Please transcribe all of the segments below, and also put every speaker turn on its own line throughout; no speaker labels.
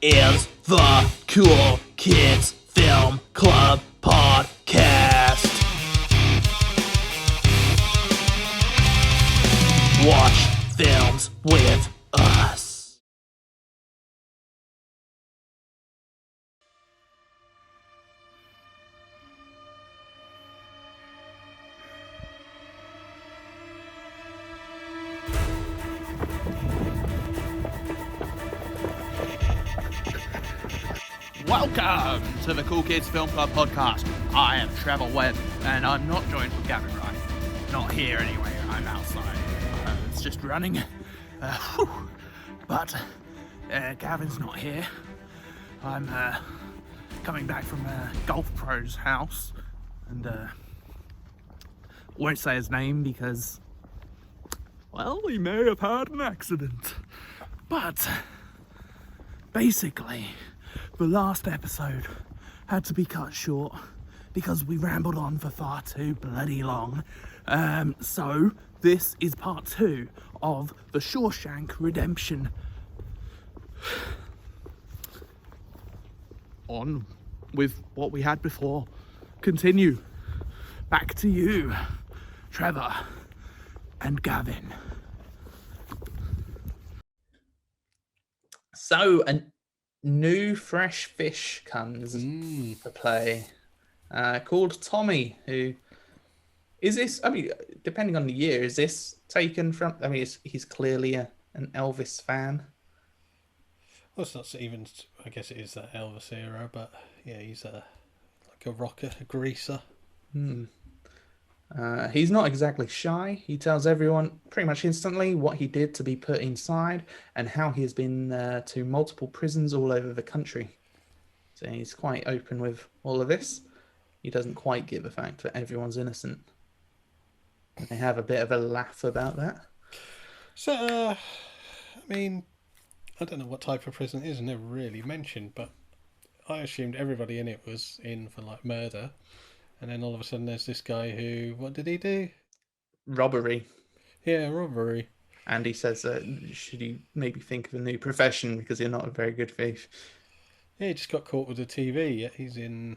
is the Cool Kids Film Club Podcast. Watch films with us.
Welcome to the Cool Kids Film Club Podcast. I am Trevor Webb, and I'm not joined with Gavin Wright. Not here anyway, I'm outside. It's just running. But Gavin's not here. I'm coming back from Golf Pro's house, and won't say his name because, well, he may have had an accident. But basically, the last episode had to be cut short because we rambled on for far too bloody long. So this is part 2 of the Shawshank Redemption. On with what we had before. Continue. Back to you, Trevor and Gavin.
So, a new fresh fish comes to play, called Tommy, who... Is this, I mean, depending on the year, is this taken from... I mean, he's clearly an Elvis fan.
Well, it's not even... I guess it is that Elvis era, but yeah, he's like a rocker, a greaser.
He's not exactly shy. He tells everyone pretty much instantly what he did to be put inside and how he has been to multiple prisons all over the country. So he's quite open with all of this. He doesn't quite give the fact that everyone's innocent. They have a bit of a laugh about that.
So, I mean, I don't know what type of prison it is, never really mentioned, but I assumed everybody in it was in for, like, murder. And then all of a sudden there's this guy who, what did he do?
Robbery.
Yeah, robbery.
And he says, should you maybe think of a new profession because you're not a very good thief?
Yeah, he just got caught with the TV, yet he's in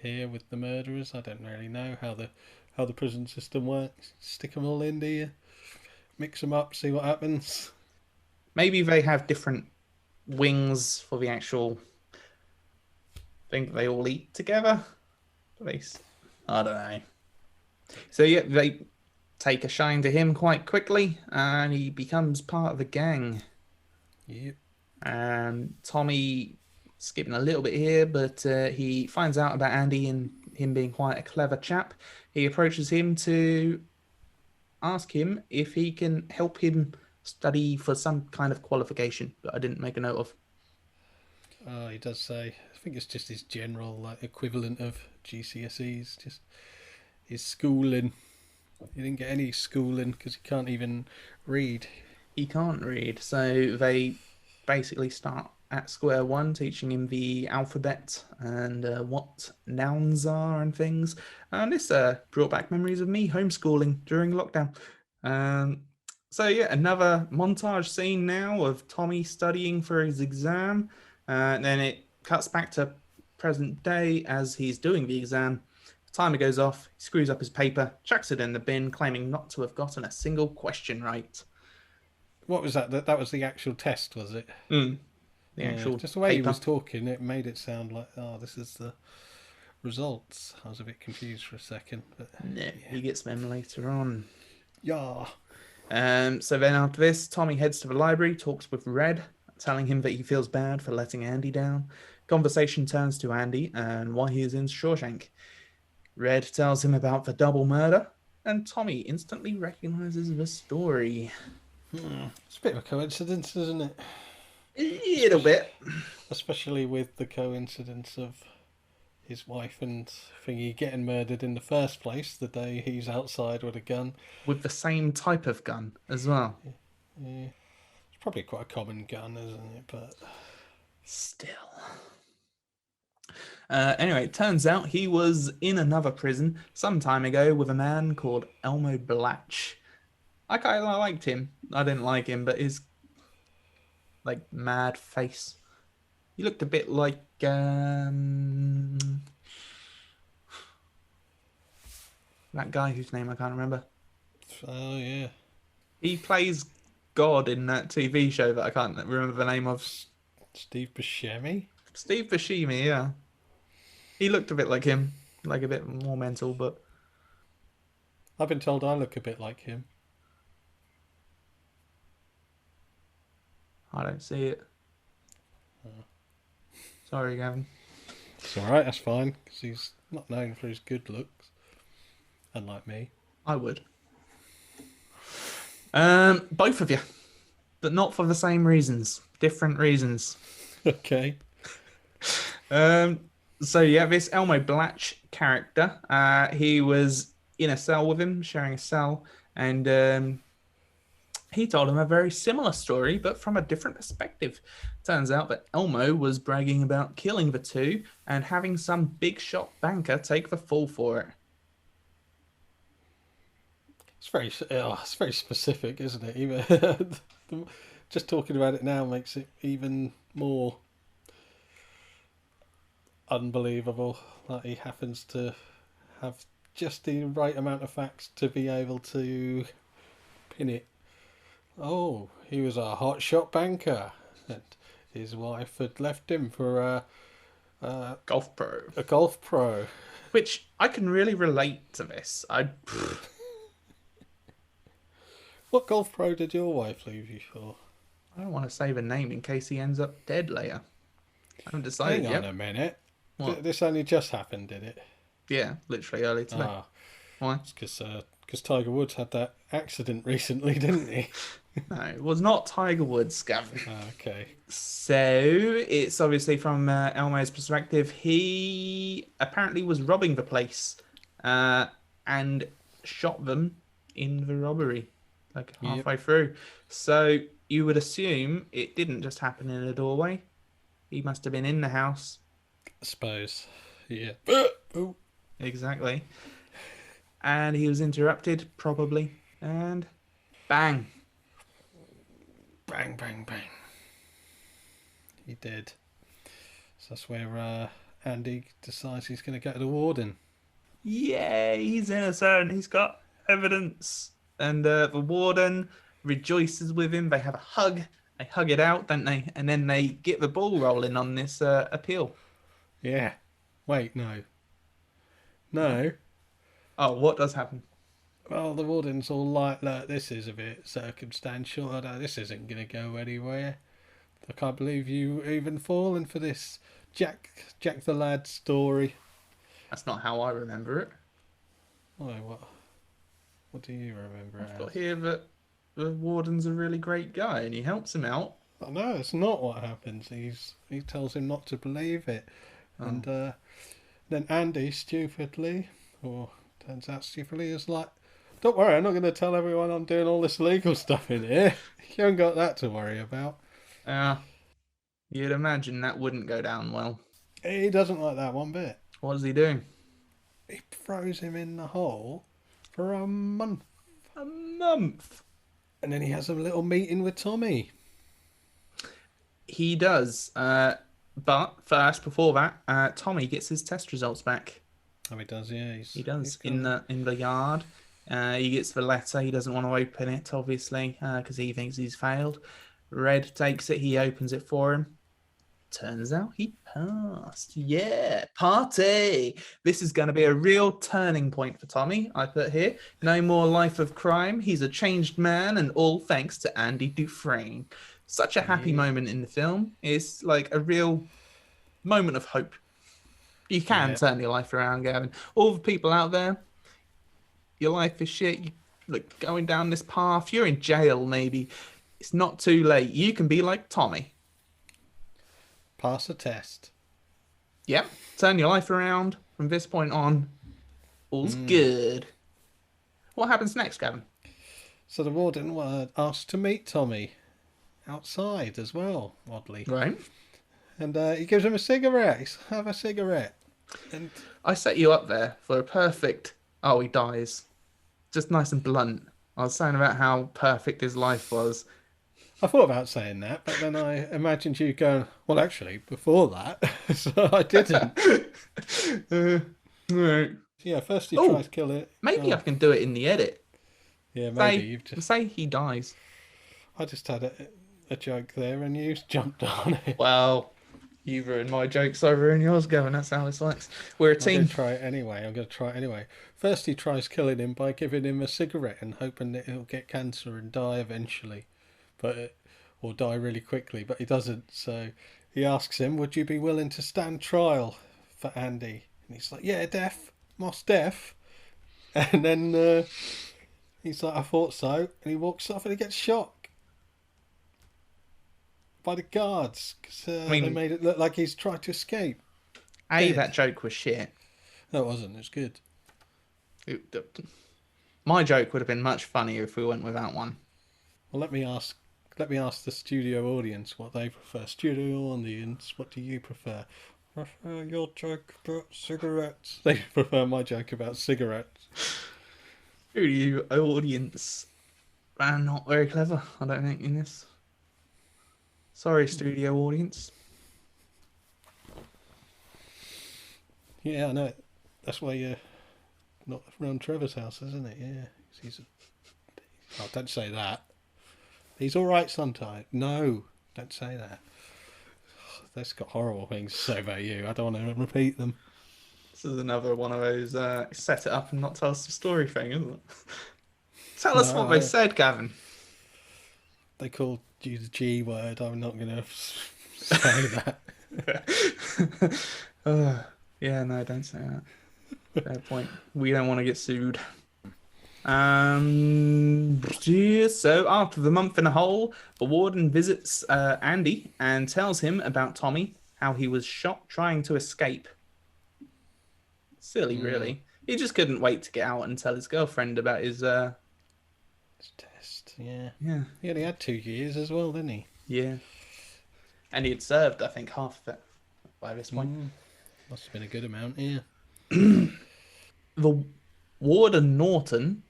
here with the murderers. I don't really know how the prison system works. Stick them all in, do you? Mix them up, see what happens.
Maybe they have different wings for the actual thing that they all eat together. I don't know. So yeah, they take a shine to him quite quickly, and he becomes part of the gang.
Yep.
And Tommy, skipping a little bit here, but he finds out about Andy and him being quite a clever chap. He approaches him to ask him if he can help him study for some kind of qualification that I didn't make a note of.
Oh, he does say, I think it's just his general equivalent of GCSEs, just his schooling. He didn't get any schooling because he can't even read.
He can't read, so they basically start at square one, teaching him the alphabet and what nouns are and things. And this brought back memories of me homeschooling during lockdown. So yeah, another montage scene now of Tommy studying for his exam. And then it cuts back to present day as he's doing the exam. The timer goes off, he screws up his paper, chucks it in the bin, claiming not to have gotten a single question right.
What was that? That was the actual test, was it?
The actual
just the way
paper.
he was talking, it made it sound like, oh, this is the results. I was a bit confused for a second. But
No, he gets them later on.
yeah.
So then after this, Tommy heads to the library, talks with Red, telling him that he feels bad for letting Andy down. Conversation turns to Andy and why he is in Shawshank. Red tells him about the double murder, and Tommy instantly recognizes the story.
It's a bit of a coincidence, isn't it?
A little bit.
Especially with the coincidence of his wife and thingy getting murdered in the first place the day he's outside with a gun.
With the same type of gun as well.
Yeah. It's probably quite a common gun, isn't it? But
still. Anyway, it turns out he was in another prison some time ago with a man called Elmo Blatch. I kind of liked him. I didn't like him, but his mad face He looked a bit like that guy whose name I can't remember.
Oh, yeah.
He plays God in that TV show that I can't remember the name of.
Steve Buscemi?
Steve Buscemi, yeah. He looked a bit like him, like a bit more mental, but
I've been told I look a bit like him.
I don't see it. Sorry, Gavin.
It's alright, that's fine, because he's not known for his good looks. Unlike me.
I would. Both of you, but not for the same reasons. Different reasons.
Okay.
So yeah, this Elmo Blatch character, he was in a cell with him, sharing a cell, and he told him a very similar story, but from a different perspective. Turns out that Elmo was bragging about killing the two and having some big shot banker take the fall for it.
It's very specific, isn't it? Even just talking about it now makes it even more unbelievable that he happens to have just the right amount of facts to be able to pin it. Oh, he was a hotshot banker, and his wife had left him for
Golf pro.
a golf pro.
Which I can really relate to this.
What golf pro did your wife leave you for?
I don't want to say the name in case he ends up dead later. I haven't decided
Hang on
yet.
a minute.
What?
This only just happened, did it?
Yeah, literally early today.
Ah,
Why?
it's because Tiger Woods had that accident recently, didn't he?
No, it was not Tiger Woods, Gavin.
Ah, okay.
So it's obviously from Elmo's perspective. He apparently was robbing the place and shot them in the robbery, like halfway through. So you would assume it didn't just happen in a doorway. He must have been in the house.
I suppose. Yeah. Oh.
Exactly. And he was interrupted, probably. And bang.
Bang, bang, bang. He did. So that's where Andy decides he's going to go to the warden.
Yay, he's innocent. He's got evidence. And the warden rejoices with him. They have a hug. They hug it out, don't they? And then they get the ball rolling on this appeal.
Yeah. Wait, no. No.
Oh, what does happen?
Well, the warden's all like, look, this is a bit circumstantial. This isn't going to go anywhere. I can't believe you even fallen for this Jack the Lad story.
That's not how I remember it.
Why, what do you remember
I've
it
got
as?
here that the warden's a really great guy and he helps him out.
Oh, no, it's not what happens. He tells him not to believe it.
Oh.
And then Andy stupidly, or turns out stupidly, is like, don't worry, I'm not going to tell everyone I'm doing all this legal stuff in here. You haven't got that to worry about.
You'd imagine that wouldn't go down well.
He doesn't like that one bit.
What does he do?
He throws him in the hole for a month.
A month.
And then he has a little meeting with Tommy.
He does. But first, before that, Tommy gets his test results back.
Oh, he does, yeah.
He does in the yard. He gets the letter. He doesn't want to open it, obviously, because he thinks he's failed. Red takes it. He opens it for him. Turns out he passed. Yeah, party. This is going to be a real turning point for Tommy, I put here. No more life of crime. He's a changed man, and all thanks to Andy Dufresne. Such a happy moment in the film. It's like a real moment of hope. You can turn your life around, Gavin. All the people out there, your life is shit. You look going down this path. You're in jail, maybe. It's not too late. You can be like Tommy.
Pass a test.
Yep. Turn your life around from this point on. All's good. What happens next, Gavin?
So the warden asked to meet Tommy outside as well, oddly.
Right.
And he gives him a cigarette. He says, have a cigarette. And
I set you up there for a perfect... Oh, he dies. Just nice and blunt. I was saying about how perfect his life was.
I thought about saying that, but then I imagined you going, well, actually, before that, so I didn't.
Right.
Yeah, first he
Oh,
tries to kill it.
maybe I
Oh,
can do it in the edit.
yeah, maybe
Say,
you've just.
say he dies.
I just had a joke there, and you jumped on it.
Well, you ruined my jokes, I ruined yours, Gavin. That's how it works. We're a
I'm going
team.
to try it anyway. I'm going to try it anyway. First, he tries killing him by giving him a cigarette and hoping that he'll get cancer and die eventually, or die really quickly. But he doesn't. So he asks him, "Would you be willing to stand trial for Andy?" And he's like, "Yeah, deaf, most deaf." And then he's like, "I thought so." And he walks off and he gets shot by the guards because they made it look like he's tried to escape.
That joke was shit.
No, it wasn't. It was good.
My joke would have been much funnier if we went without one.
Well, let me ask the studio audience what they prefer. Studio audience, what do you prefer? Prefer your joke about cigarettes? They prefer my joke about cigarettes.
Studio audience are not very clever, I don't think, in this. Sorry, studio audience.
Yeah, I know. That's why you're not around Trevor's house, isn't it? Yeah. Oh, don't say that. He's all right sometimes. No, don't say that. That's got horrible things to say about you. I don't want to repeat them.
This is another one of those set it up and not tell us the story thing, isn't it? Tell us what they said, Gavin.
They called you the G word. I'm not going to say that.
Yeah, no, don't say that. Fair point. We don't want to get sued. So after the month in a hole, the warden visits Andy and tells him about Tommy, how he was shot trying to escape. Silly, really. He just couldn't wait to get out and tell his girlfriend about his
test. Yeah.
Yeah.
He only had 2 years as well, didn't he?
Yeah. And he had served, I think, half of it by this point.
Must have been a good amount, yeah.
The warden Norton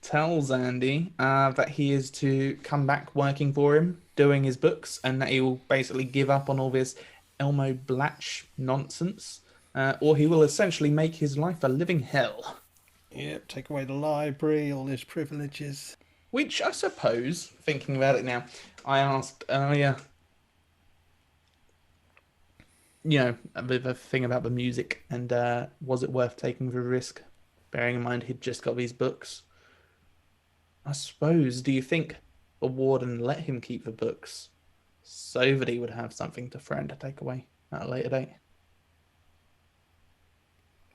tells Andy that he is to come back working for him, doing his books, and that he will basically give up on all this Elmo Blatch nonsense, or he will essentially make his life a living hell.
Yep, take away the library, all his privileges.
Which I suppose, thinking about it now, I asked earlier, the thing about the music, and was it worth taking the risk, bearing in mind he'd just got these books. I suppose, do you think the warden let him keep the books so that he would have something to threaten to take away at a later date?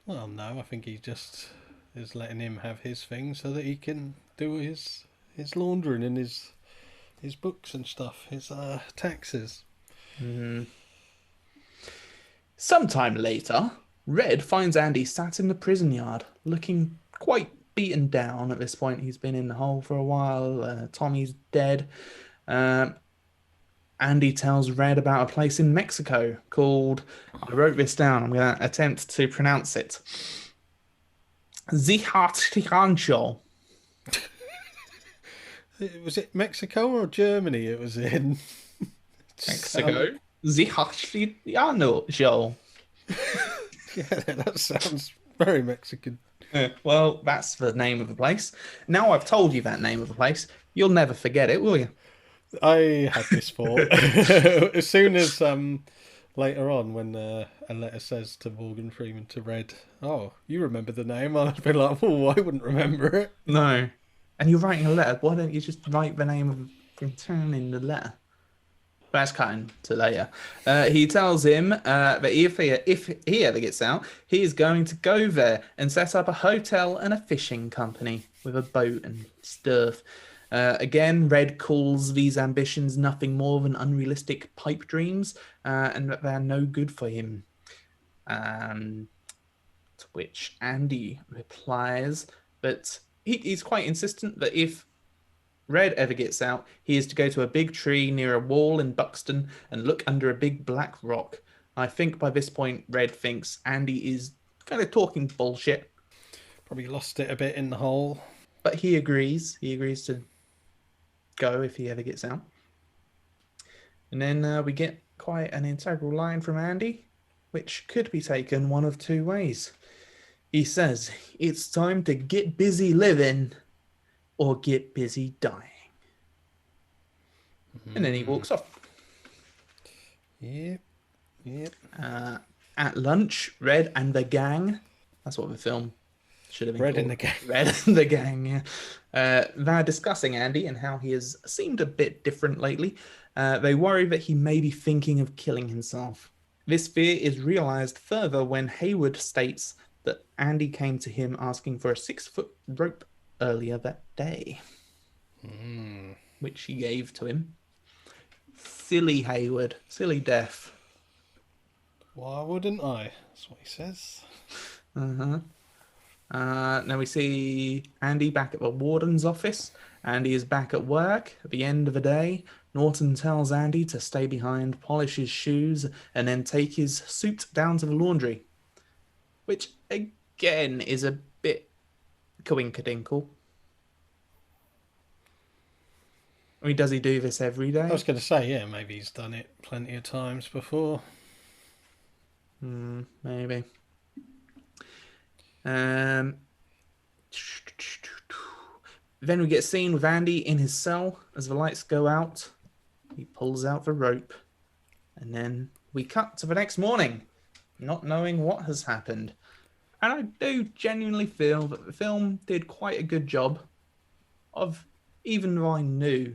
Well, no, I think he just is letting him have his thing so that he can do his laundering and his books and stuff, his taxes.
Mm-hmm. Sometime later, Red finds Andy sat in the prison yard, looking quite beaten down at this point. He's been in the hole for a while. Tommy's dead. Andy tells Red about a place in Mexico called, I wrote this down, I'm going to attempt to pronounce it, Zihartirancho.
Was it Mexico or Germany it was in?
Mexico? Zihartirancho.
Yeah, that sounds very Mexican.
Well, that's the name of the place. Now I've told you that name of the place, you'll never forget it, will you?
I had this thought. As soon as later on when a letter says to Morgan Freeman to Red, "Oh, you remember the name?" I'd be like, "Oh, I wouldn't remember it."
No. And you're writing a letter. Why don't you just write the name of return in the letter? That's cutting to later. He tells him that if he ever gets out, he is going to go there and set up a hotel and a fishing company with a boat and stuff. Again, Red calls these ambitions nothing more than unrealistic pipe dreams, and that they're no good for him. To which Andy replies that he's quite insistent that if Red ever gets out, he is to go to a big tree near a wall in Buxton and look under a big black rock. I think by this point, Red thinks Andy is kind of talking bullshit.
Probably lost it a bit in the hole.
But he agrees. He agrees to go if he ever gets out. And then we get quite an integral line from Andy, which could be taken one of two ways. He says, "It's time to get busy living or get busy dying." And then he walks off.
Yep.
At lunch, Red and the gang, that's what the film should have been
Red
called.
and the gang.
Red and the gang, yeah. They're discussing Andy and how he has seemed a bit different lately. They worry that he may be thinking of killing himself. This fear is realized further when Hayward states that Andy came to him asking for a 6-foot rope earlier that day, which he gave to him. Silly Hayward, silly death.
Why wouldn't I? That's what he says.
Now we see Andy back at the warden's office. Andy is back at work at the end of the day. Norton tells Andy to stay behind, polish his shoes, and then take his suit down to the laundry. Which, again, is a bit coinkadinkle. I mean, does he do this every day?
I was going to say, yeah, maybe he's done it plenty of times before.
Maybe. Then we get a scene with Andy in his cell. As the lights go out, he pulls out the rope. And then we cut to the next morning, not knowing what has happened. And I do genuinely feel that the film did quite a good job of, even though I knew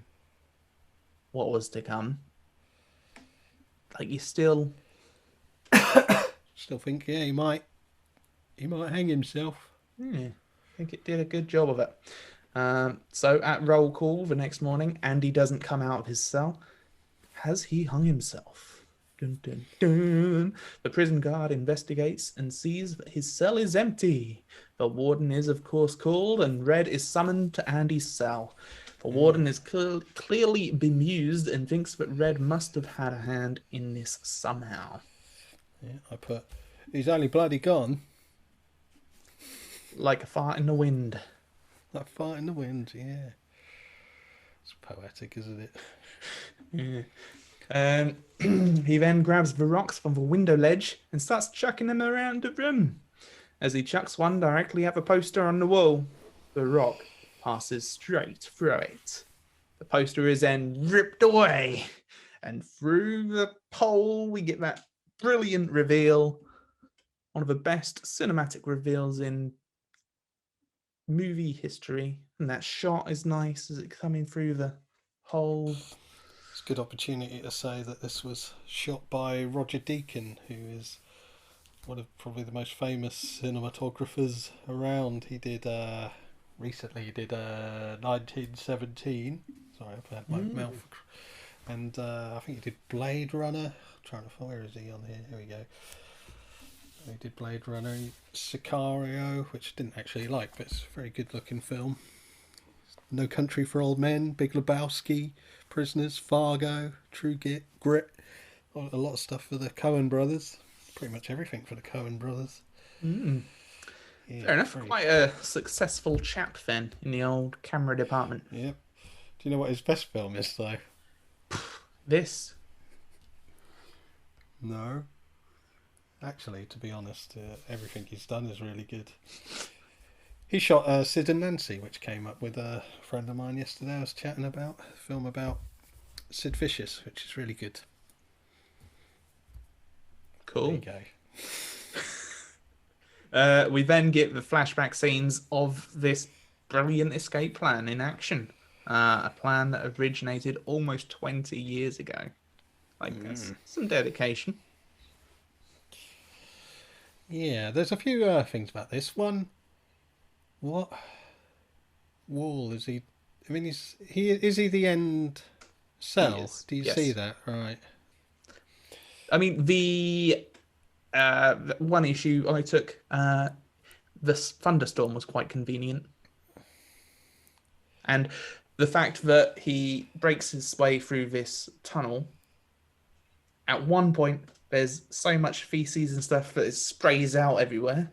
what was to come, like, you still
think, yeah, he might hang himself.
I think it did a good job of it. So at roll call the next morning, Andy doesn't come out of his cell. Has he hung himself? Dun, dun, dun. The prison guard investigates and sees that his cell is empty. The warden is, of course, called, and Red is summoned to Andy's cell. The warden is clearly bemused and thinks that Red must have had a hand in this somehow.
Yeah, I put, he's only bloody gone.
Like a fart in the wind.
Like fart in the wind, yeah. It's poetic, isn't it?
Yeah. He then grabs the rocks from the window ledge and starts chucking them around the room. As he chucks one directly at the poster on the wall, the rock passes straight through it. The poster is then ripped away, and through the pole we get that brilliant reveal, one of the best cinematic reveals in movie history. And that shot is nice as it coming through the hole.
It's a good opportunity to say that this was shot by Roger Deakins, who is one of probably the most famous cinematographers around. He did recently 1917. Sorry, I've had my mouth. And I think he did Blade Runner. I'm trying to find, where is he on here? Here we go. He did Blade Runner, Sicario, which I didn't actually like, but it's a very good looking film. No Country for Old Men, Big Lebowski, Prisoners, Fargo, True Grit. A lot of stuff for the Coen brothers. Pretty much everything for the Coen brothers.
Yeah, fair enough. Quite a successful chap then in the old camera department.
Yep. Do you know what his best film is, though?
This?
No. Actually, to be honest, everything he's done is really good. He shot Sid and Nancy, which came up with a friend of mine yesterday. I was chatting about a film about Sid Vicious, which is really good.
Cool.
There you go.
We then get the flashback scenes of this brilliant escape plan in action. A plan that originated almost 20 years ago. Like, that's some dedication.
Yeah, there's a few things about this. One, what wall is he? I mean, is he the end cell? Do you see that? Right.
I mean, the one issue I took, this thunderstorm was quite convenient. And the fact that he breaks his way through this tunnel, at one point, there's so much feces and stuff that it sprays out everywhere.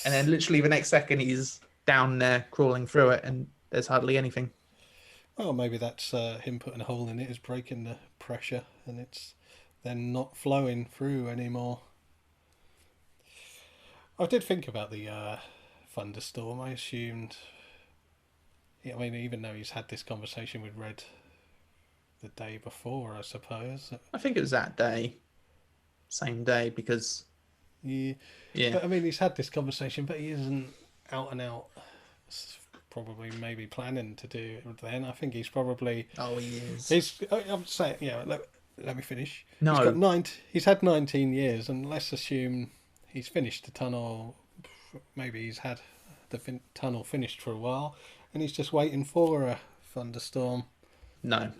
And then literally the next second, he's down there crawling through it and there's hardly anything.
Well, maybe that's him putting a hole in it is breaking the pressure, and it's then not flowing through anymore. I did think about the thunderstorm. I assumed, I mean, even though he's had this conversation with Red the day before, I suppose.
I think it was that day, same day, because
Yeah.
yeah,
But I mean, he's had this conversation, but he isn't out and out. Probably maybe planning to do it then. I think he's probably.
oh, he is.
I'm saying, yeah. Let me finish.
No.
He's had 19 years, and let's assume he's finished the tunnel. Maybe he's had the tunnel finished for a while, and he's just waiting for a thunderstorm.
No.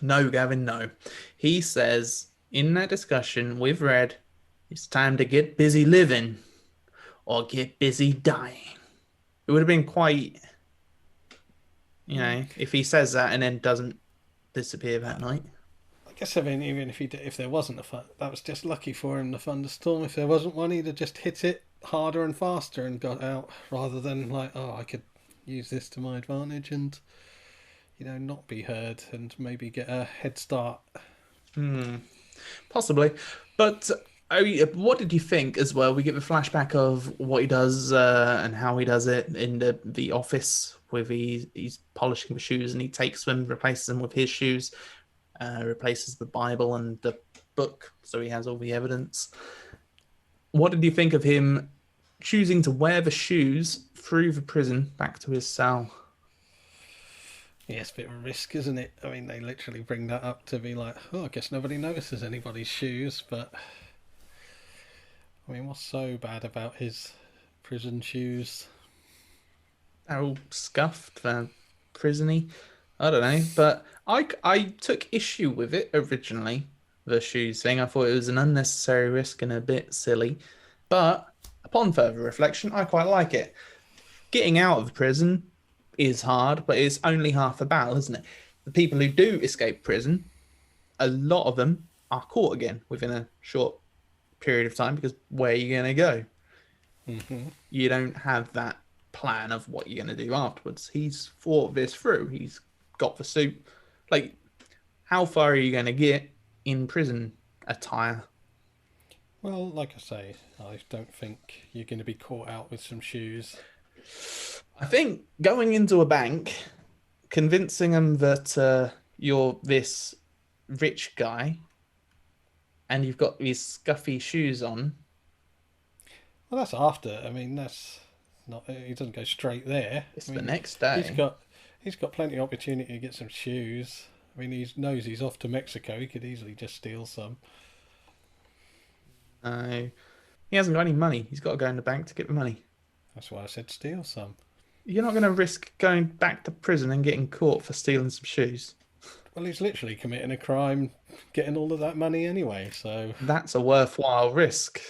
No, Gavin, no. He says in that discussion with Red, it's time to get busy living or get busy dying. It would have been quite, if he says that and then doesn't disappear that night.
I guess, I mean, even if there wasn't that was just lucky for him, the thunderstorm. If there wasn't one, he'd have just hit it harder and faster and got out, rather than like, oh, I could use this to my advantage and, not be heard and maybe get a head start.
Possibly. But what did you think as well? We get the flashback of what he does and how he does it in the office with he's polishing the shoes and he takes them, replaces them with his shoes, replaces the Bible and the book, so he has all the evidence. What did you think of him choosing to wear the shoes through the prison back to his cell?
Yeah, it's a bit of a risk, isn't it? I mean, they literally bring that up to be like, oh, I guess nobody notices anybody's shoes, but I mean, what's so bad about his prison shoes?
They're all scuffed, they're prisony. I don't know, but I took issue with it originally, the shoes thing. I thought it was an unnecessary risk and a bit silly, but upon further reflection, I quite like it. Getting out of prison is hard, but it's only half the battle, isn't it? The people who do escape prison, a lot of them are caught again within a short period of time, because where are you going to go?
Mm-hmm.
You don't have that plan of what you're going to do afterwards. He's thought this through. He's got the suit. Like, how far are you going to get in prison attire?
Well, like I say, I don't think you're going to be caught out with some shoes.
I think going into a bank, convincing them that you're this rich guy and you've got these scuffy shoes on.
Well, that's after. I mean, that's not. He doesn't go straight there.
It's the next day.
He's got plenty of opportunity to get some shoes. I mean, he knows he's off to Mexico. He could easily just steal some.
No, he hasn't got any money. He's got to go in the bank to get the money.
That's why I said steal some.
You're not going to risk going back to prison and getting caught for stealing some shoes.
Well, he's literally committing a crime, getting all of that money anyway, so...
That's a worthwhile risk.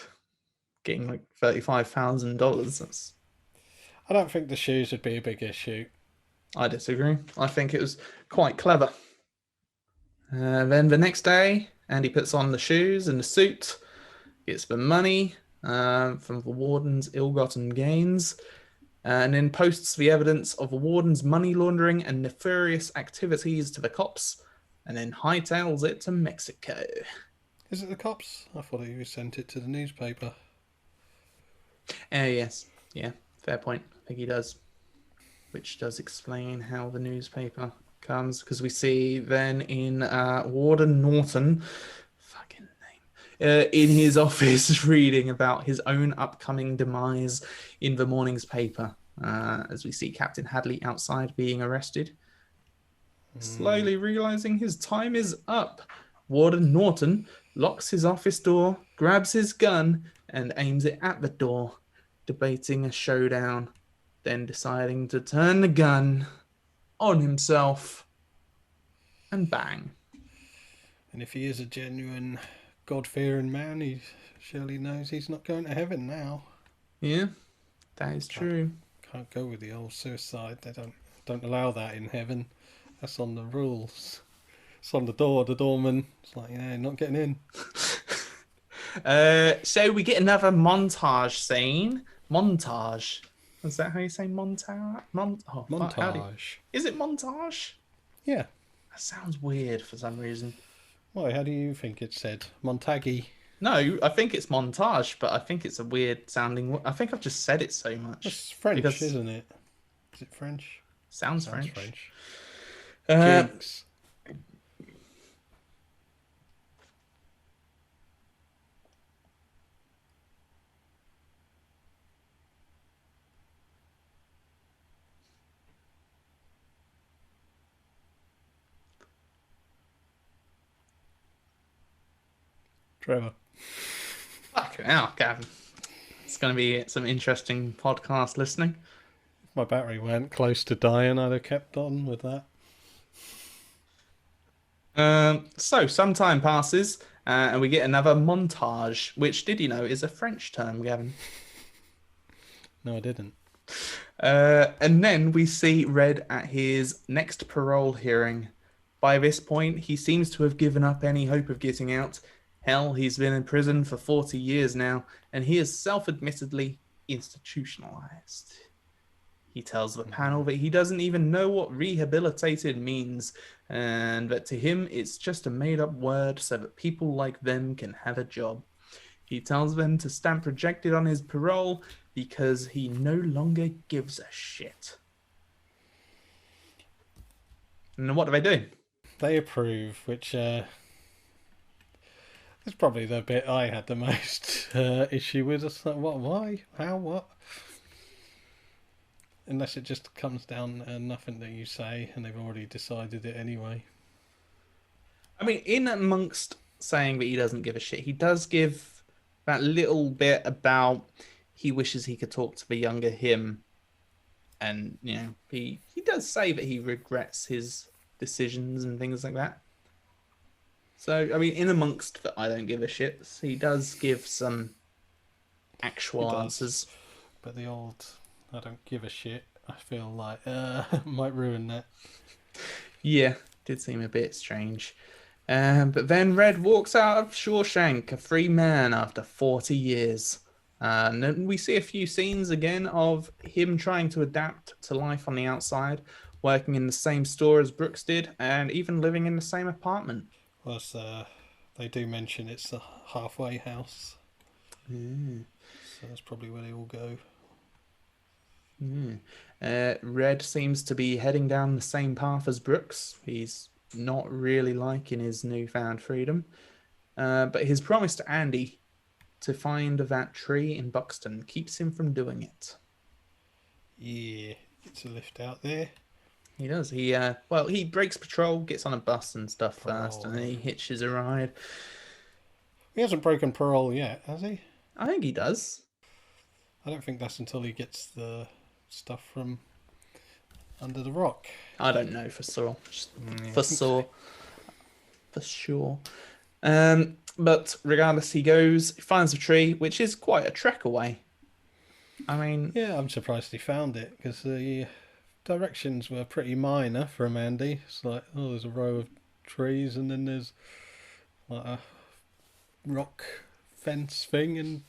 Getting like $35,000. That's...
I don't think the shoes would be a big issue.
I disagree. I think it was quite clever. Then the next day, Andy puts on the shoes and the suit, gets the money from the warden's ill-gotten gains, and then posts the evidence of the warden's money laundering and nefarious activities to the cops, and then hightails it to Mexico.
Is it the cops? I thought he sent it to the newspaper.
Yes. Yeah, fair point. I think he does. Which does explain how the newspaper comes, because we see then in Warden Norton, fucking name, in his office reading about his own upcoming demise in the morning's paper, as we see Captain Hadley outside being arrested. Slowly realizing his time is up, Warden Norton locks his office door, grabs his gun, and aims it at the door, debating a showdown, then deciding to turn the gun on himself, and bang.
And if he is a genuine God-fearing man, he surely knows he's not going to heaven now.
Yeah, that is true.
Can't go with the old suicide. They don't allow that in heaven. That's on the rules. It's on the door. The doorman. It's like, yeah, not getting in.
So we get another montage scene. Is that how you say montage? Oh, fuck,
Montage.
Is it montage?
Yeah.
That sounds weird for some reason.
Why? How do you think it's said? Montaggy.
No, I think it's montage, but I think it's a weird sounding. I think I've just said it so much
That's French,
because
isn't it? Is it French?
sounds
Sounds
French.
French.
Uh,
Jinx. Trevor.
Fucking hell, Gavin. It's going to be some interesting podcast listening.
If my battery weren't close to dying, I'd have kept on with that.
So some time passes, and we get another montage, which, did you know, is a French term, Gavin?
No, I didn't.
And then we see Red at his next parole hearing. By this point, he seems to have given up any hope of getting out. Hell, he's been in prison for 40 years now, and he is self-admittedly institutionalized. He tells the panel that he doesn't even know what rehabilitated means, and that to him it's just a made-up word so that people like them can have a job. He tells them to stamp rejected on his parole because he no longer gives a shit. And what do they do?
They approve, which is probably the bit I had the most issue with. It's like, what? Why? How? What? Unless it just comes down to nothing that you say, and they've already decided it anyway.
I mean, in amongst saying that he doesn't give a shit, he does give that little bit about he wishes he could talk to the younger him. And, you know, he does say that he regrets his decisions and things like that. So, I mean, in amongst that I don't give a shit, he does give some actual answers.
But the old I don't give a shit, I feel like might ruin that.
Yeah, did seem a bit strange. But then Red walks out of Shawshank, a free man after 40 years. And then we see a few scenes again of him trying to adapt to life on the outside, working in the same store as Brooks did, and even living in the same apartment.
Plus, they do mention it's a halfway house. So that's probably where they all go.
Red seems to be heading down the same path as Brooks. He's not really liking his newfound freedom. But his promise to Andy to find that tree in Buxton keeps him from doing it.
Yeah, it's a lift out there.
He does. He breaks patrol, gets on a bus and stuff first, and then he hitches a ride.
He hasn't broken parole yet, has he?
I think he does.
I don't think that's until he gets the stuff from under the rock.
I don't know for sure. For sure. But regardless, he finds a tree, which is quite a trek away. I mean...
Yeah, I'm surprised he found it, because the directions were pretty minor from Andy. It's like, oh, there's a row of trees, and then there's like a rock fence thing, and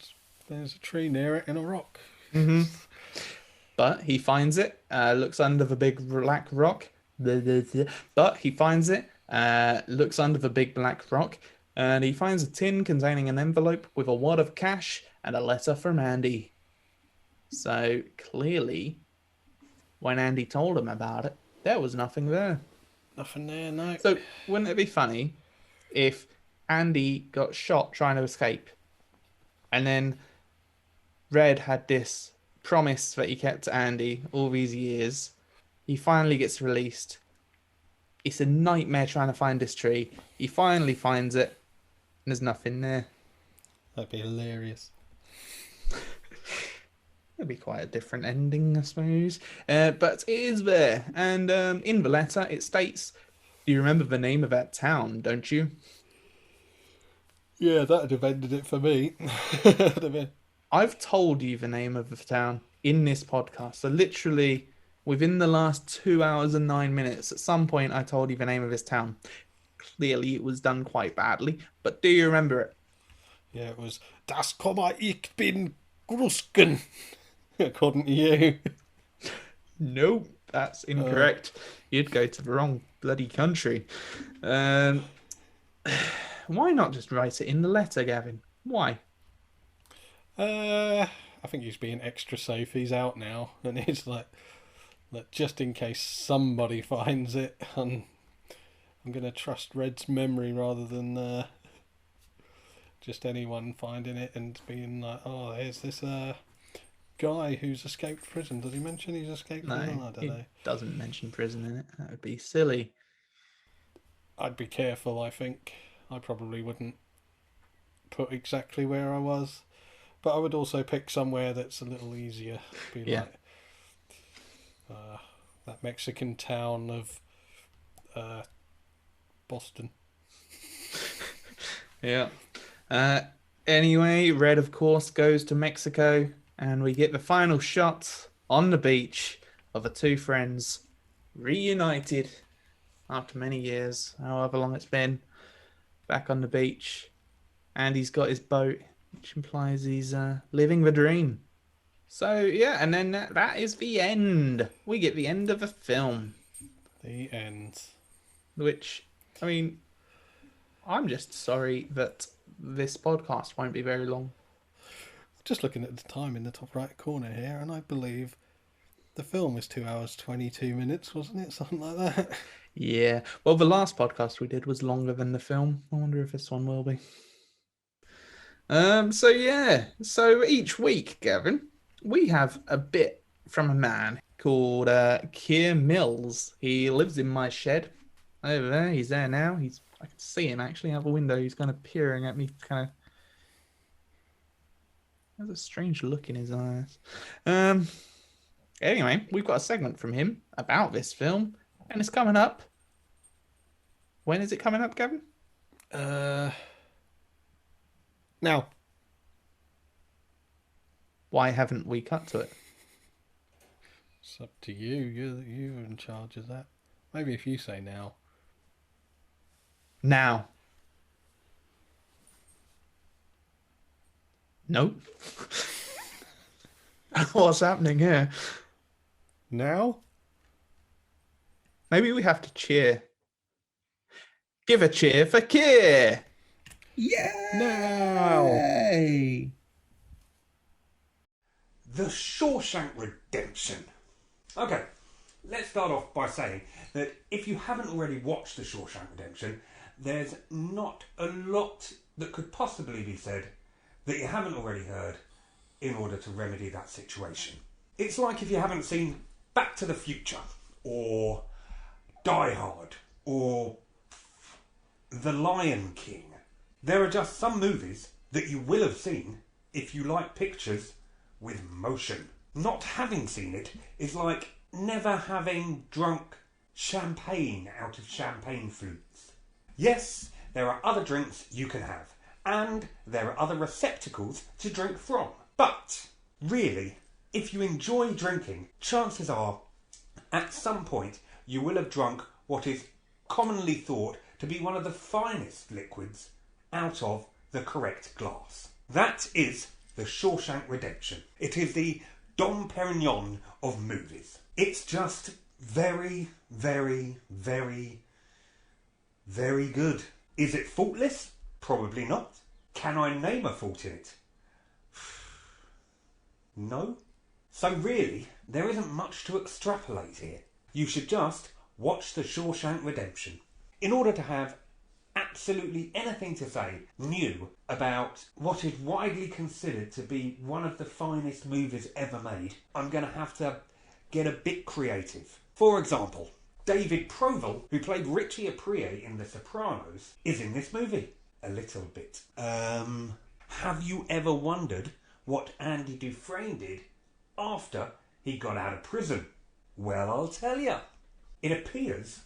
there's a tree near it and a rock.
Mm-hmm. But he finds it, looks under the big black rock. But he finds it, looks under the big black rock, and he finds a tin containing an envelope with a wad of cash and a letter from Andy. So clearly, when Andy told him about it, there was nothing there.
Nothing there, no.
So wouldn't it be funny if Andy got shot trying to escape, and then Red had this promise that he kept to Andy all these years. He finally gets released. It's a nightmare trying to find this tree. He finally finds it, and there's nothing there.
That'd be hilarious.
It'd be quite a different ending, I suppose. But it is there. And in the letter, it states, do you remember the name of that town, don't you?
Yeah, that'd have ended it for me.
I've told you the name of the town in this podcast. So literally, within the last 2 hours and 9 minutes, at some point I told you the name of this town. Clearly, it was done quite badly. But do you remember it?
Yeah, it was Das Komma ich bin Grusken. according to you.
Nope, that's incorrect. You'd go to the wrong bloody country. Um, why not just write it in the letter, Gavin? Why?
I think he's being extra safe. He's out now, and he's like, just in case somebody finds it, I'm going to trust Red's memory rather than just anyone finding it and being like, oh, here's this guy who's escaped prison. Does he mention he's escaped prison? I don't know.
Doesn't mention prison in it. That would be silly.
I'd be careful, I think. I probably wouldn't put exactly where I was. But I would also pick somewhere that's a little easier. Be like that Mexican town of Boston.
Yeah. Anyway, Red, of course, goes to Mexico, and we get the final shot on the beach of the two friends reunited after many years, however long it's been, back on the beach. And he's got his boat, which implies he's living the dream. So, yeah, and then that is the end. We get the end of the film.
The end.
Which, I mean, I'm just sorry that this podcast won't be very long.
Just looking at the time in the top right corner here, and I believe the film is 2 hours 22 minutes, wasn't it? Something like that.
Yeah. Well, the last podcast we did was longer than the film. I wonder if this one will be. So yeah. So each week, Gavin, we have a bit from a man called Keir Mills. He lives in my shed over there. He's there now. I can see him actually out the window. He's kind of peering at me, kind of. There's a strange look in his eyes. Anyway, we've got a segment from him about this film, and it's coming up. When is it coming up, Gavin?
Now.
Why haven't we cut to it?
It's up to you. You're in charge of that. Maybe if you say now.
Now. Nope. What's happening here?
Now?
Maybe we have to cheer. Give a cheer for Keir!
Yeah!
Now!
The Shawshank Redemption. Okay, let's start off by saying that if you haven't already watched The Shawshank Redemption, there's not a lot that could possibly be said that you haven't already heard in order to remedy that situation. It's like if you haven't seen Back to the Future, or Die Hard, or The Lion King. There are just some movies that you will have seen if you like pictures with motion. Not having seen it is like never having drunk champagne out of champagne flutes. Yes, there are other drinks you can have, and there are other receptacles to drink from. But, really, if you enjoy drinking, chances are, at some point, you will have drunk what is commonly thought to be one of the finest liquids out of the correct glass. That is The Shawshank Redemption. It is the Dom Perignon of movies. It's just very, very, very, very good. Is it faultless? Probably not. Can I name a fault in it? No. So really, there isn't much to extrapolate here. You should just watch The Shawshank Redemption. In order to have absolutely anything to say new about what is widely considered to be one of the finest movies ever made, I'm going to have to get a bit creative. For example, David Proval, who played Richie Aprile in The Sopranos, is in this movie. A little bit. Have you ever wondered what Andy Dufresne did after he got out of prison? Well, I'll tell you. It appears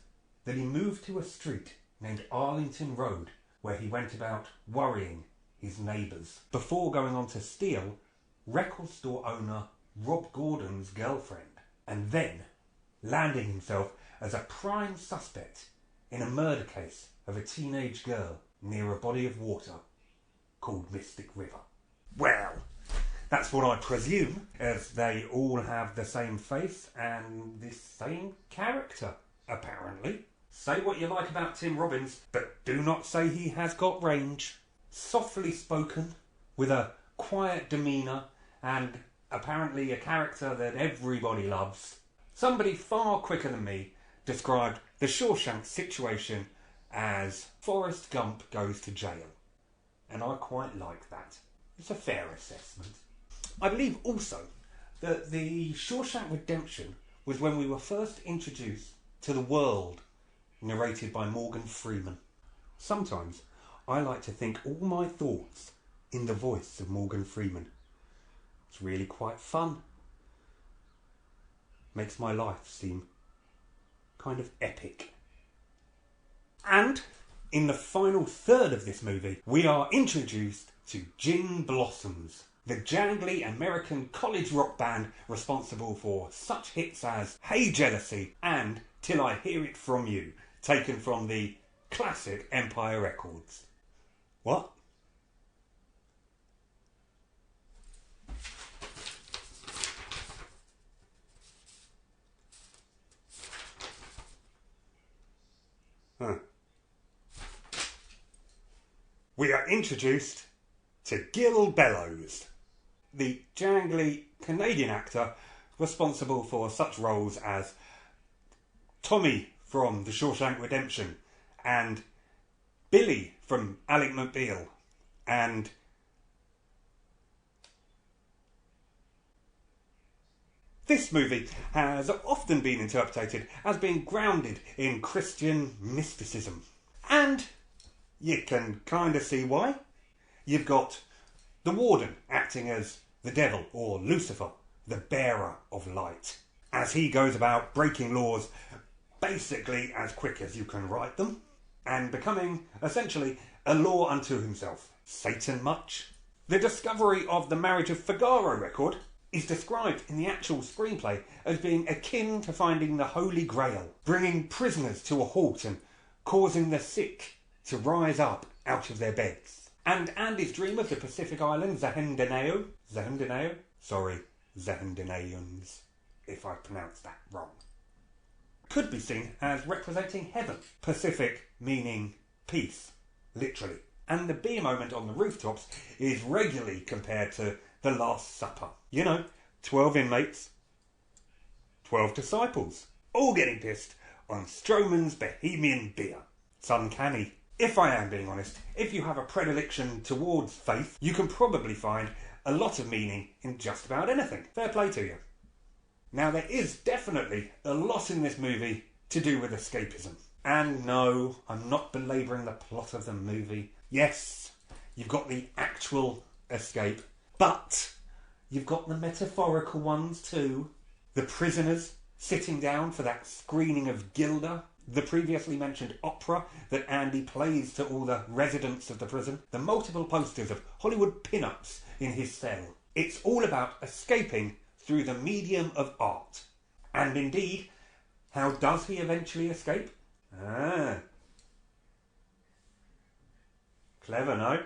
that he moved to a street named Arlington Road, where he went about worrying his neighbours before going on to steal record store owner Rob Gordon's girlfriend, and then landing himself as a prime suspect in a murder case of a teenage girl near a body of water called Mystic River. Well, That's what I presume, as they all have the same face and the same character, apparently. Say what you like about Tim Robbins, but do not say he has got range. Softly spoken, with a quiet demeanour, and apparently a character that everybody loves. Somebody far quicker than me described the Shawshank situation as Forrest Gump goes to jail. And I quite like that. It's a fair assessment. I believe also that the Shawshank Redemption was when we were first introduced to the world, narrated by Morgan Freeman. Sometimes I like to think all my thoughts in the voice of Morgan Freeman. It's really quite fun. Makes my life seem kind of epic. And in the final third of this movie, we are introduced to Gin Blossoms, the jangly American college rock band responsible for such hits as Hey Jealousy and Till I Hear It From You, taken from the classic Empire Records. What? Huh. We are introduced to Gil Bellows, the jangly Canadian actor responsible for such roles as Tommy from The Shawshank Redemption and Billy from Alec McBeal and this movie has often been interpreted as being grounded in Christian mysticism. And you can kind of see why. You've got the warden acting as the devil, or Lucifer, the bearer of light, as he goes about breaking laws basically as quick as you can write them, and becoming essentially a law unto himself. Satan much? The discovery of the Marriage of Figaro record is described in the actual screenplay as being akin to finding the Holy Grail, bringing prisoners to a halt and causing the sick to rise up out of their beds. And Andy's dream of the Pacific Island, Zahendaneo, Zahendaneans, if I pronounced that wrong, could be seen as representing heaven. Pacific meaning peace, literally. And the beer moment on the rooftops is regularly compared to the Last Supper. You know, 12 inmates, 12 disciples, all getting pissed on Stroman's Bohemian beer. It's uncanny. If I am being honest, if you have a predilection towards faith, you can probably find a lot of meaning in just about anything. Fair play to you. Now, there is definitely a lot in this movie to do with escapism. And no, I'm not belabouring the plot of the movie. Yes, you've got the actual escape, but you've got the metaphorical ones too. The prisoners sitting down for that screening of Gilda, the previously mentioned opera that Andy plays to all the residents of the prison, the multiple posters of Hollywood pin-ups in his cell. It's all about escaping through the medium of art. And indeed, how does he eventually escape? Clever, no?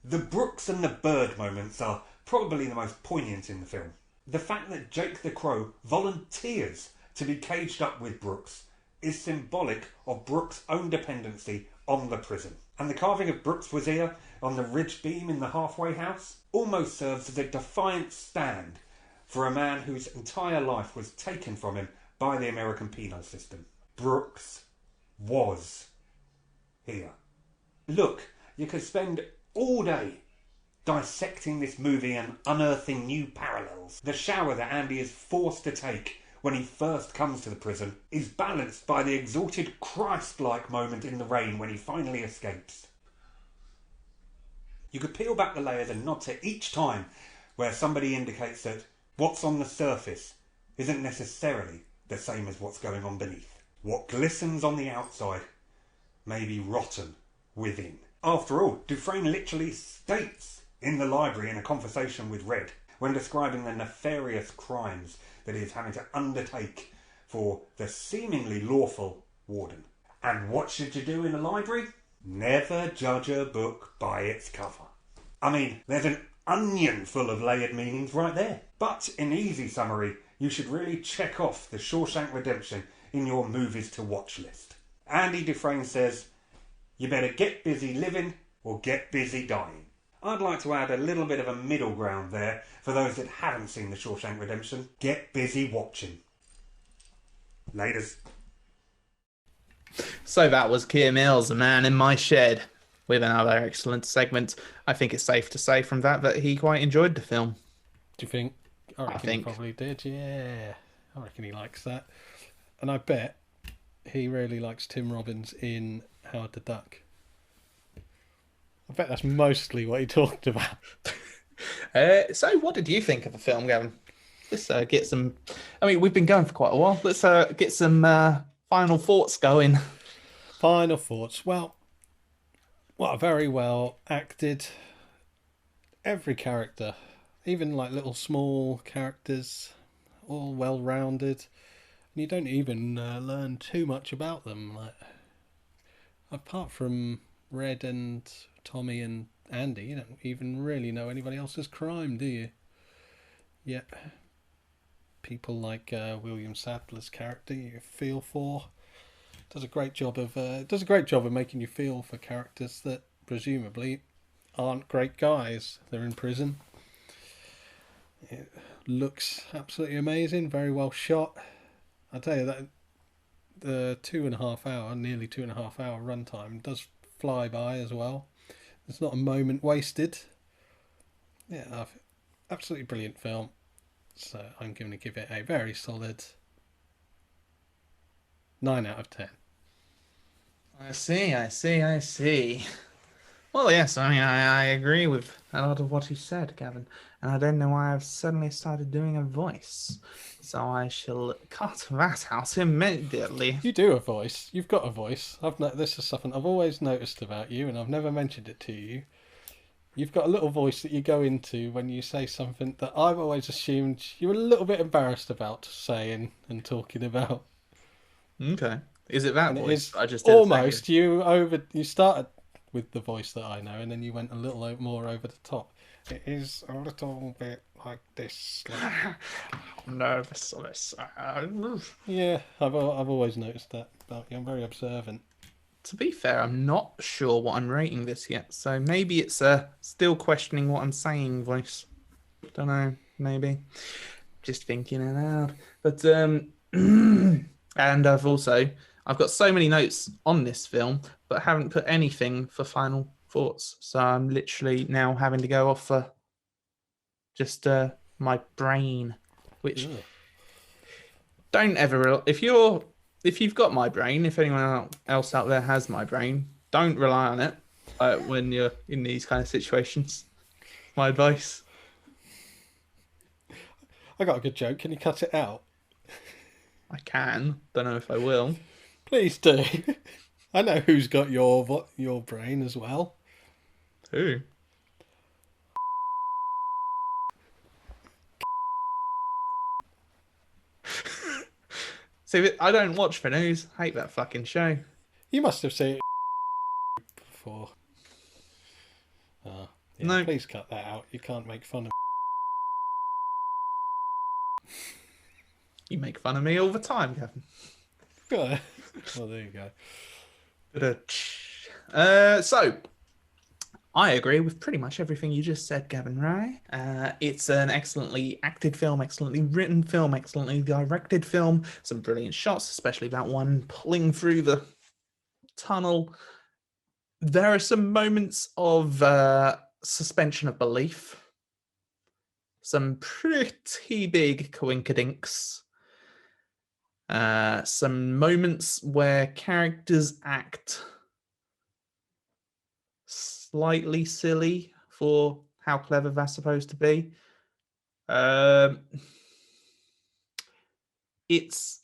The Brooks and the Bird moments are probably the most poignant in the film. The fact that Jake the Crow volunteers to be caged up with Brooks is symbolic of Brooks' own dependency on the prison. And the carving of Brooks' brazier on the ridge beam in the halfway house almost serves as a defiant stand for a man whose entire life was taken from him by the American penal system. Brooks was here. Look, you could spend all day dissecting this movie and unearthing new parallels. The shower that Andy is forced to take when he first comes to the prison is balanced by the exalted Christ-like moment in the rain when he finally escapes. You could peel back the layers and nod to each time where somebody indicates that what's on the surface isn't necessarily the same as what's going on beneath. What glistens on the outside may be rotten within. After all, Dufresne literally states in the library in a conversation with Red, when describing the nefarious crimes that he is having to undertake for the seemingly lawful warden. And what should you do in a library? Never judge a book by its cover. I mean, there's an onion full of layered meanings right there. But in easy summary, you should really check off The Shawshank Redemption in your movies to watch list. Andy Dufresne says, you better get busy living or get busy dying. I'd like to add a little bit of a middle ground there for those that haven't seen The Shawshank Redemption. Get busy watching. Laters.
So that was Keir Mills, a man in my shed, with another excellent segment. I think it's safe to say from that he quite enjoyed the film.
Do you think? I reckon he probably did, yeah. I reckon he likes that. And I bet he really likes Tim Robbins in Howard the Duck. I bet that's mostly what he talked about.
So what did you think of the film, Gavin? Let's get some... I mean, we've been going for quite a while. Let's get some final thoughts going.
Final thoughts. Well, very well acted. Every character, even like little small characters, all well rounded. And you don't even learn too much about them. Like, apart from Red and Tommy and Andy, you don't even really know anybody else's crime, do you? Yet, people like William Sadler's character you feel for. Does a great job of making you feel for characters that presumably aren't great guys. They're in prison. It looks absolutely amazing, very well shot. I tell you that the nearly 2.5 hour runtime does fly by as well. There's not a moment wasted. Yeah, absolutely brilliant film. So I'm going to give it a very solid 9 out of 10.
I see. Well, yes, I mean, I agree with a lot of what you said, Gavin. And I don't know why I've suddenly started doing a voice. So I shall cut that out immediately.
You do a voice. You've got a voice. This is something I've always noticed about you, and I've never mentioned it to you. You've got a little voice that you go into when you say something that I've always assumed you're a little bit embarrassed about saying and talking about.
Okay. Is it that
And
voice?
I just almost you started with the voice that I know, and then you went a little more over the top. It is a little bit like this. Like...
I'm nervous.
Yeah, I've always noticed that about you. I'm very observant.
To be fair, I'm not sure what I'm rating this yet, so maybe it's a still questioning what I'm saying voice. Don't know, maybe. Just thinking it out. But and I've got so many notes on this film, but haven't put anything for final thoughts. So I'm literally now having to go off for just my brain, which don't ever. If you've got my brain, if anyone else out there has my brain, don't rely on it when you're in these kind of situations. My advice.
I got a good joke. Can you cut it out?
I can. Don't know if I will.
Please do. I know who's got your brain as well.
Who? See, I don't watch the news. I hate that fucking show.
You must have seen it before. No. Please cut that out. You can't make fun of
You make fun of me all the time, Gavin.
Well, there you
go. So, I agree with pretty much everything you just said, Gavin, right? It's an excellently acted film, excellently written film, excellently directed film. Some brilliant shots, especially that one pulling through the tunnel. There are some moments of suspension of belief. Some pretty big coinkydinks. Some moments where characters act slightly silly for how clever that's supposed to be. It's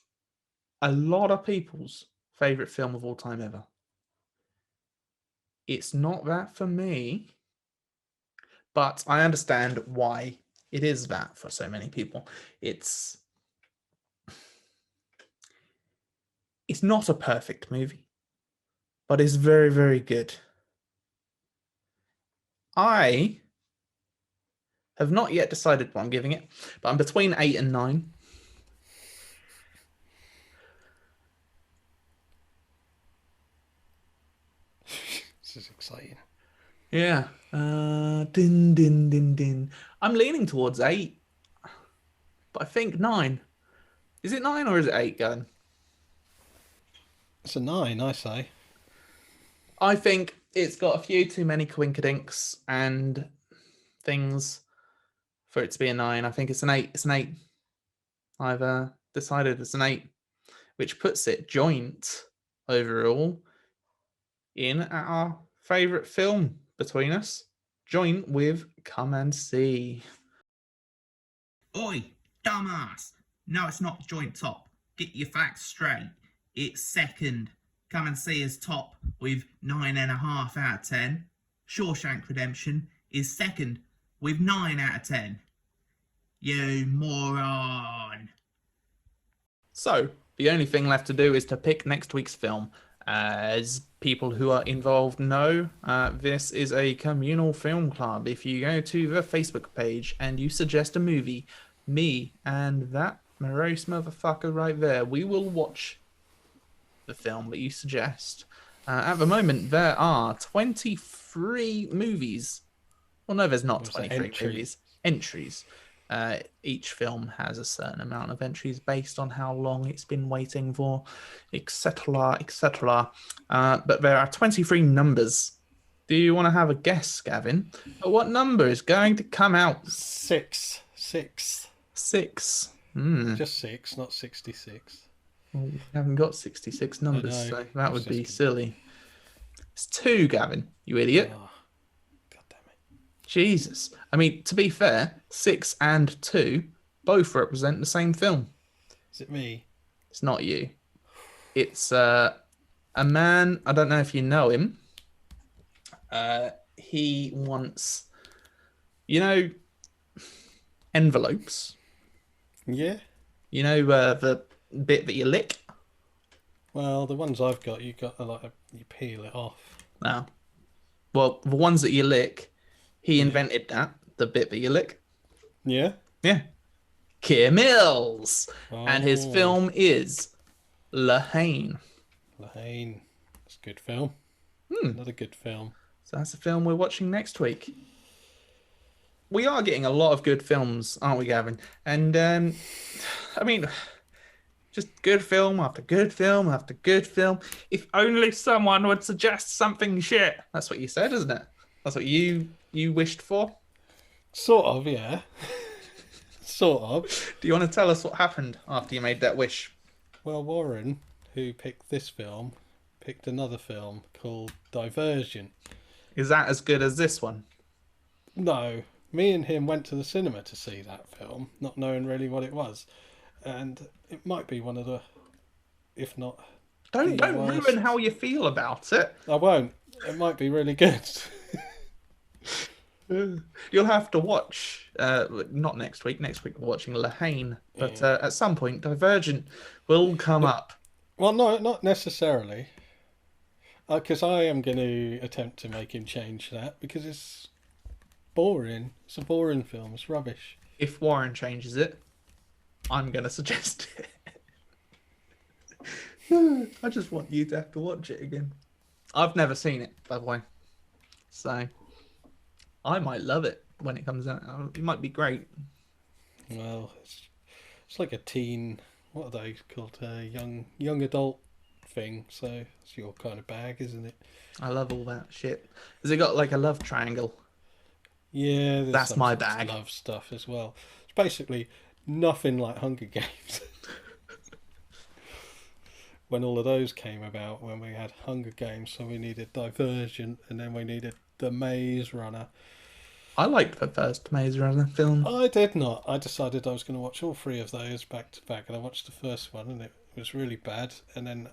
a lot of people's favourite film of all time ever. It's not that for me, but I understand why it is that for so many people. It's not a perfect movie, but it's very, very good. I Have not yet decided what I'm giving it, but I'm between 8 and 9.
This is exciting.
Yeah. Din, din, din, din. I'm leaning towards 8, but I think 9. Is it 9 or is it 8, Gavin?
It's a 9, I say.
I think it's got a few too many coinkydinks and things for it to be a 9. I think it's an 8. It's an 8. I've decided it's an 8, which puts it joint overall in our favourite film between us, joint with Come and See.
Oi, dumbass! No, it's not joint top. Get your facts straight. It's second. Come and See is top with 9.5 out of 10. Shawshank Redemption is second with 9 out of 10. You moron!
So, the only thing left to do is to pick next week's film. As people who are involved know, this is a communal film club. If you go to the Facebook page and you suggest a movie, me and that morose motherfucker right there, we will watch the film that you suggest. At the moment, there are 23 movies. Well, no, there's not 23 movies. Entries. Each film has a certain amount of entries based on how long it's been waiting for, etc., etc. But there are 23 numbers. Do you want to have a guess, Gavin? What number is going to come out?
6.
6.
Just 6, not 66.
Well, we haven't got 66 numbers, so that would be
just
silly. It's 2, Gavin, you idiot.
Oh, God damn it.
Jesus. I mean, to be fair, 6 and 2 both represent the same film.
Is it me?
It's not you. It's a man, I don't know if you know him. He wants, envelopes.
Yeah.
You know the bit that you lick?
Well, the ones I've got, you peel it off.
No. Well, the ones that you lick, he invented that, the bit that you lick.
Yeah?
Yeah. Keir Mills.
Oh.
And his film is Lahane.
Lahane. That's a good film. Another good film.
So that's the film we're watching next week. We are getting a lot of good films, aren't we, Gavin? And, I mean, just good film after good film after good film. If only someone would suggest something shit. That's what you said, isn't it? That's what you wished for?
Sort of, yeah. Sort of.
Do you want to tell us what happened after you made that wish?
Well, Warren, who picked this film, picked another film called Divergent.
Is that as good as this one?
No. Me and him went to the cinema to see that film, not knowing really what it was. And it might be one of the, if not...
Don't ruin how you feel about it.
I won't. It might be really good.
You'll have to watch, not next week. Next week we're watching Lahane. But at some point, Divergent will come up.
Well, no, not necessarily. Because I am going to attempt to make him change that, because it's boring. It's a boring film. It's rubbish.
If Warren changes it, I'm going to suggest it. I just want you to have to watch it again. I've never seen it, by the way. So, I might love it when it comes out. It might be great.
Well, it's like a teen... What are they called? Young adult thing. So, it's your kind of bag, isn't it?
I love all that shit. Has it got like a love triangle?
Yeah,
that's my bag.
Love stuff as well. It's basically nothing like Hunger Games. When all of those came about, when we had Hunger Games, so we needed Divergent, and then we needed The Maze Runner.
I liked the first Maze Runner film.
I did not. I decided I was going to watch all 3 of those back to back, and I watched the first one, and it was really bad. And then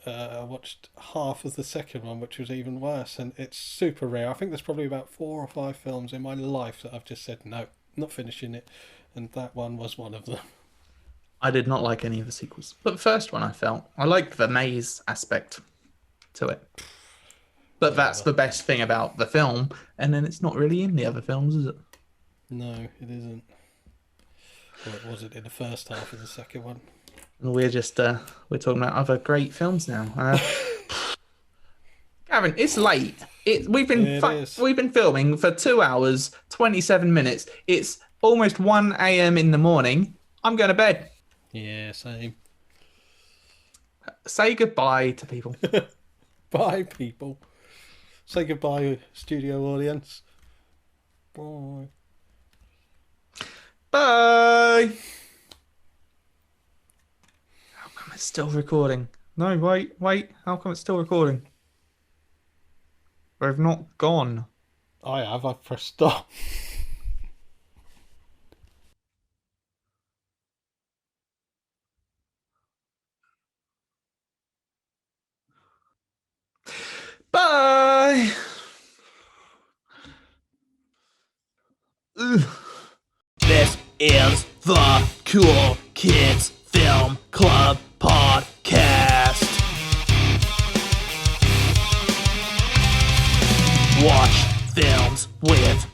I watched half of the second one, which was even worse. And it's super rare. I think there's probably about 4 or 5 films in my life that I've just said no, not finishing it, and that one was one of them.
I did not like any of the sequels, but the first one I liked the maze aspect to it. But that's the best thing about the film, and then it's not really in the other films, is it?
No, it isn't. Or it wasn't in the first half of the second one.
We're just we're talking about other great films now. Gavin, it's late. We've been filming for 2 hours, 27 minutes. It's almost 1 a.m. in the morning. I'm going to bed.
Yeah, same.
Say goodbye to people.
Bye, people. Say goodbye, studio audience. Bye.
Bye. How come it's still recording? No, wait. How come it's still recording? We've not gone.
I have. I've pressed stop.
Bye. Ugh.
This is the Cool Kids Film Club podcast. Watch films with